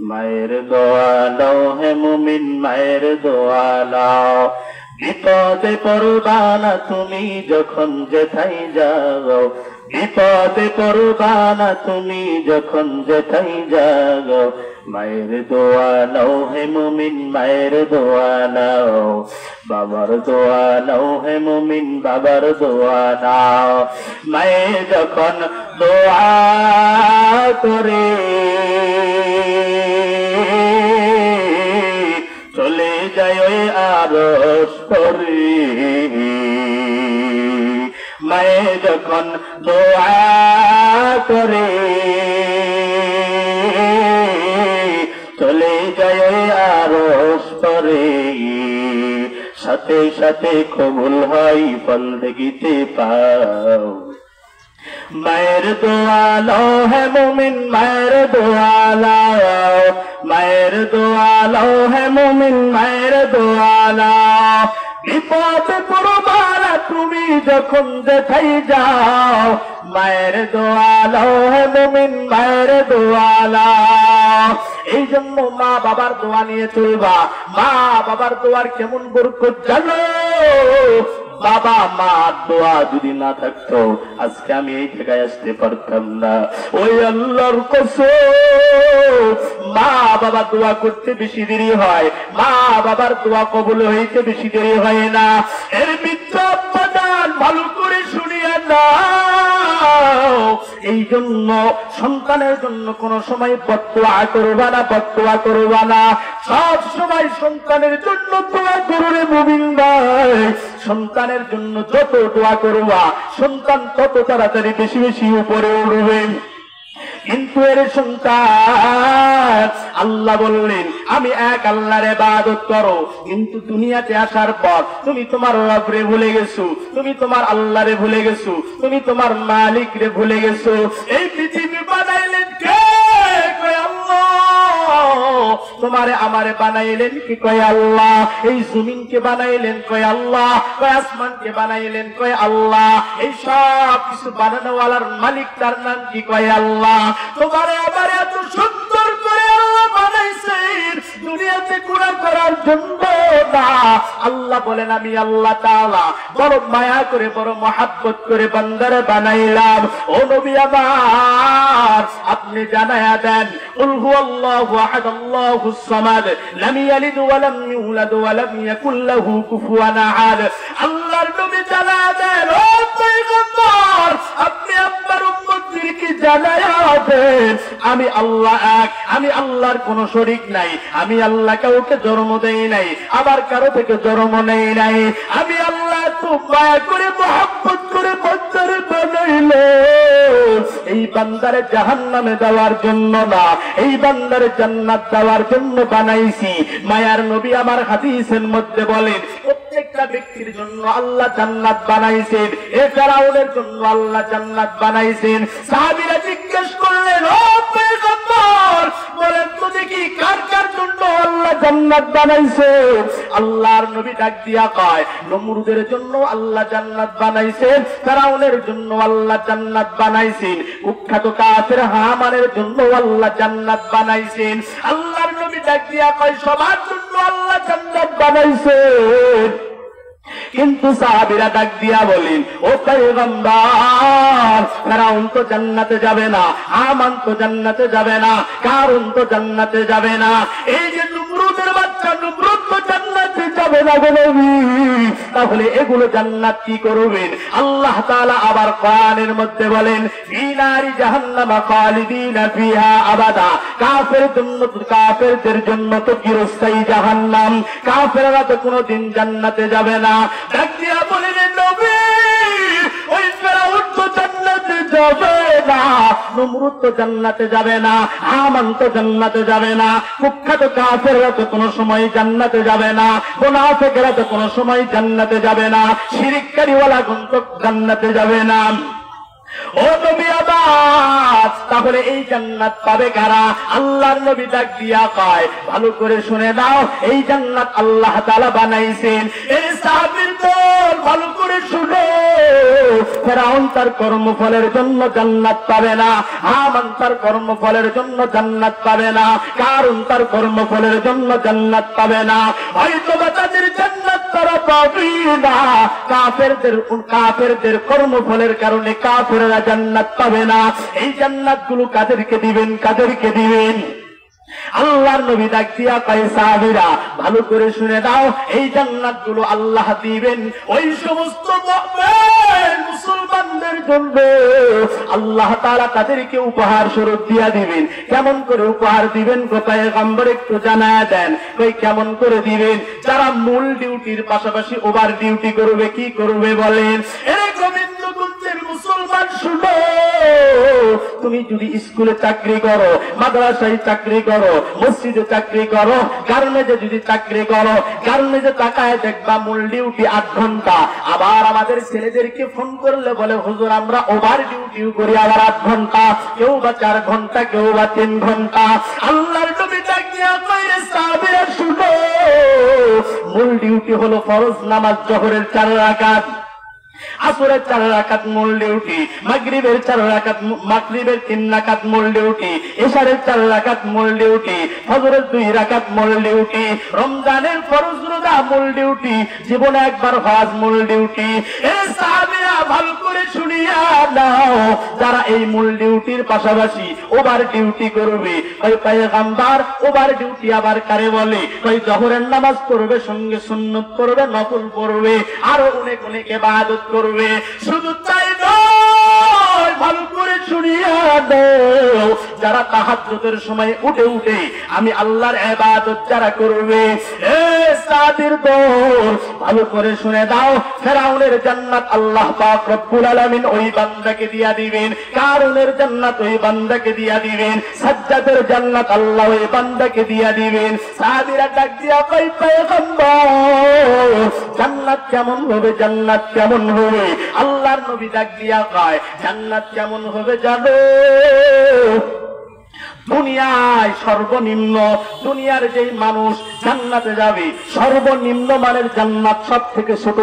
মায়ের দোয়া নাও হে মুমিন, মায়ের দোয়া নাও। বিপদে পড়বা না তুমি যখন যেথায় যাও, বিপদে পড়বা না তুমি যখন যেথায় যাও। মায়ের দোয়া নাও হে মুমিন, মায়ের দোয়া নাও। বাবার দোয়া নাও হে মুমিন, বাবার দোয়া নাও। মায়ে যখন দোয়া করে চলে যায় ওই আরশ করে। মায়ে যখন দোয়া করে চলে যায় ওই আরশ করে। সাথে সাথে কবুল হয়, ফল দেখিতে পাও। মায়ের দোয়া নাও হে মুমিন, মায়ের দোয়া নাও। মায়ের দোয়া নাও হে মুমিন, মায়ের দোয়া নাও। বিপদে পড়বা না তুমি যখন যেথায় যাও। মায়ের দোয়া নাও হে মুমিন, মায়ের দোয়া নাও। এই জন্য মা বাবার দোয়া নিয়ে চলবা। মা বাবার দোয়ার কেমন বরকত জানো? বাবা মার দোয়া যদি না থাকতো আজকে আমি এই জায়গায় আসতে পারতাম না। ওই আল্লাহর কসম, মা বাবা দোয়া করতে বেশি দেরি হয়, মা বাবার দোয়া কবুল হইতে বেশি দেরি হয় না। এর বিদ্যান ভালো করে শুনিয়া না। এই জন্য সন্তানের জন্য কোন সময় বদদোয়া করবা না, বদদোয়া করবা না। সব সময় সন্তানের জন্য দোয়া করবে মুমিন ভাই। সন্তানের জন্য যত দোয়া করবা সন্তান তত তাড়াতাড়ি বেশি বেশি উপরে উঠবে। কিন্তু এর সন্তান আল্লাহ বললেন আমি এক আল্লাহর ইবাদত করো, কিন্তু দুনিয়াতে আসার পর তুমি তোমার রবরে ভুলে গেছো, তুমি তোমার আল্লাহরে ভুলে গেছো, তুমি তোমার মালিকরে ভুলে গেছো। এই পৃথিবী বানাইলেন কে? কয় আল্লাহ। তোমারে আমারে বানাইলেন কি? কয় আল্লাহ। এই জমিনকে বানাইলেন? কয় আল্লাহ। কয় আসমানকে বানাইলেন? কয় আল্লাহ। এই সব কিছু বানানোওয়ালার মালিক তার নাম কি? কয় আল্লাহ। তোমারে আমারে এত সুন্দর করে আল্লাহ বানাইছেন দুনিয়াতে গুনাহ করার জন্য না। আল্লাহ বলেন আমি আল্লাহ তাআলা বড় মায়া করে বড় মহব্বত করে বান্দারে বানাইলাম। ও নবী আমার আপনি জানায়া দেন কুল হুয়াল্লাহু আহাদ আল্লাহুস সামাদ লাম ইয়ালিদ ওয়া লাম ইউলাদ ওয়া লাম ইয়াকুল লাহু কুফুয়ান আহাদ। আল্লাহর নবী জানায়া দেন ও পয়গম্বর আপনি আপনার উম্মতদেরকে জানায়া দেন আমি আল্লাহ এক, আমি আল্লাহর কোন শরীক নাই, আমি আল্লাহ কাউকে জন্ম দেই নাই, আবার কারো থেকে জন্ম নেই নাই। আমি আল্লাহ তো মায়া করে মহব্বত করে বান্দারে বানাইলো এই বান্দারে জাহান্নামে দেওয়ার জন্য না, এই বান্দারে জান্নাত দেওয়ার জন্য বানাইছি। মায়ার নবী আমার হাদিসের মধ্যে বলেন প্রত্যেকটা ব্যক্তির জন্য আল্লাহ জান্নাত বানাইছেন, এ ফেরাউনের জন্য আল্লাহ জান্নাত বানাইছেন। সাহাবীরা জিজ্ঞেস করলেন ও পয়গম্বর বলেন তো দেখি কার কার জন্য আল্লাহ জান্নাত বানাইছে? আল্লাহর নবী ডাক দিয়া কয় নমরুদের জন্য আল্লাহ জান্নাত বানাইছেন, ফেরাউনের জন্য আল্লাহ জান্নাত বানাইছেন, কুখ্যাত কাফের হামানের জন্য আল্লাহ জান্নাত বানাইছেন। আল্লাহর নবী ডাক দিয়া কয় সবার জন্য আল্লাহ জান্নাত বানাইছেন। কিন্তু সাহাবীরা ডাক দিয়া বলেন ও পয়গম্বর ফেরাউন তো জান্নাতে যাবে না, হামান তো জান্নাতে যাবে না, কারুন তো জান্নাতে যাবে না, এই যে নমরুদের বাচ্চা নমরুদ তো জান্নাতে যাবে না গো নবী, তাহলে এগুলো জান্নাত কি করবেন? আল্লাহ তাআলা আবার কোরআনের মধ্যে বলেন ফি নারি জাহান্নাম খালিদিনা ফিহা আবাদা। কাফেরদের জন্য তো চিরস্থায়ী জাহান্নাম, কাফেররা তো কোনোদিন জান্নাতে যাবে না। ডাক দিয়া বলেন নবী ওই ফেরাউন তো জান্নাতে যাবে না, নমরুদ তো জান্নাতে যাবে না, হামান তো জান্নাতে যাবে না, কুখ্যাত কাফেররা তো কোনো সময় জান্নাতে যাবে না, মুনাফিকরা তো কোনো সময় জান্নাতে যাবে না, শিরককারীওয়ালা তো জান্নাতে যাবে না। ও নবী আবার তাহলে এই জান্নাত পাবে কারা? আল্লাহর নবী ডাক দিয়া কয় ভালো করে শুনে দাও এই জান্নাত আল্লাহ তাআলা বানাইছেন। এই সাহাবীর দল ভালো করে শুনো, ফেরাউন তার কর্মফলের জন্য জান্নাত পাবে না, হামান তার কর্মফলের জন্য জান্নাত পাবে না, কারণ তার কর্মফলের জন্য জান্নাত পাবে না। হয়তো বা তাদের জান্নাত তারা পাবে না, কাফেরদের কর্মফলের কারণে কাফেররা জান্নাত পাবে না। এই জান্নাত গুলো কাদেরকে দিবেন? কাদেরকে দিবেন? আল্লাহর নবী ডাক দিয়া কয় সাহাবীরা ভালো করে শুনে দাও, এই জান্নাত গুলো আল্লাহ দিবেন ওই সমস্ত মুমিন মুসলমানদের জন্য। আল্লাহ তাআলা তাদেরকে উপহার স্বরূপ দিয়া দিবেন। কেমন করে উপহার দিবেন গো পয়গম্বর একটু জানায়া দেন। কই কেমন করে দিবেন? যারা মূল ডিউটির পাশাপাশি ওভার ডিউটি করবে, কি করবে বলেন? এই গোবিন্দগঞ্জের মুসলমান শুনো, তুমি যদি স্কুলে চাকরি করো, মাদ্রাসায় চাকরি করো, মসজিদে চাকরি করো, গার্মেন্টে যদি চাকরি করো, গার্মেন্টে তাকায় দেখবা মূল ডিউটি 8 ঘন্টা। আবার আমাদের ছেলেদেরকে ফোন করলে বলে হুজুর আমরা ওভার ডিউটিও করি আবার 8 ঘন্টা, কেউ বা 4 ঘন্টা, কেউ বা 3 ঘন্টা। আল্লাহর নবী ডাক দিয়া কয় সাহাবীরা শুনো, মূল ডিউটি হলো ফরজ নামাজ জোহরের 4 রাকাত, আসরের 4 রাকাত মূল ডিউটি, মাগরিবের 4 রাকাত, মাগরিবের 3 রাকাত মূল ডিউটি, ইশারের 4 রাকাত মূল ডিউটি, ফজরের 2 রাকাত মূল ডিউটি, রমজানের ফরজ রোজা মূল ডিউটি, জীবনে একবার হজ মূল ডিউটি। এ সাহাবীরা ভালো করে শুনিয়া নাও, যারা এই মূল ডিউটির পাশাপাশি ওভার ডিউটি করবে, ওই পয়গম্বর ওভার ডিউটি আবার কারে বলে? ওই জোহরের নামাজ পড়বে, সঙ্গে সুন্নত করবে, নফল পড়বে, আরো অনেক অনেক ইবাদত করবে। শুধু তাই নয়, ভালো করে শুনিয়া দাও, যারা তাহাজ্জুদের সময় উঠে উঠে আমি আল্লাহর ইবাদত যারা করবে, এ সাদির দল ভালো করে শুনে দাও, ফেরাউনের জান্নাত আল্লাহ পাক রব্বুল আলামিন ওই বান্দাকে দিয়া দিবেন, কারুনের জান্নাত ওই বান্দাকে দিয়া দিবেন, সাজ্জাদের জান্নাত আল্লাহ ওই বান্দাকে দিয়া দিবেন। সাহাবীরা ডাক দিয়া কয় পয়গম্বর জান্নাত কেমন হবে? জান্নাত কেমন হবে? আল্লাহর নবী ডাক দিয়া কয় জান্নাত কেমন হবে জানো? দুনিয়ায় সর্বনিম্ন, দুনিয়ার যেই মানুষ জান্নাতে যাবে সর্বনিম্ন মানের জান্নাত, সব থেকে ছোট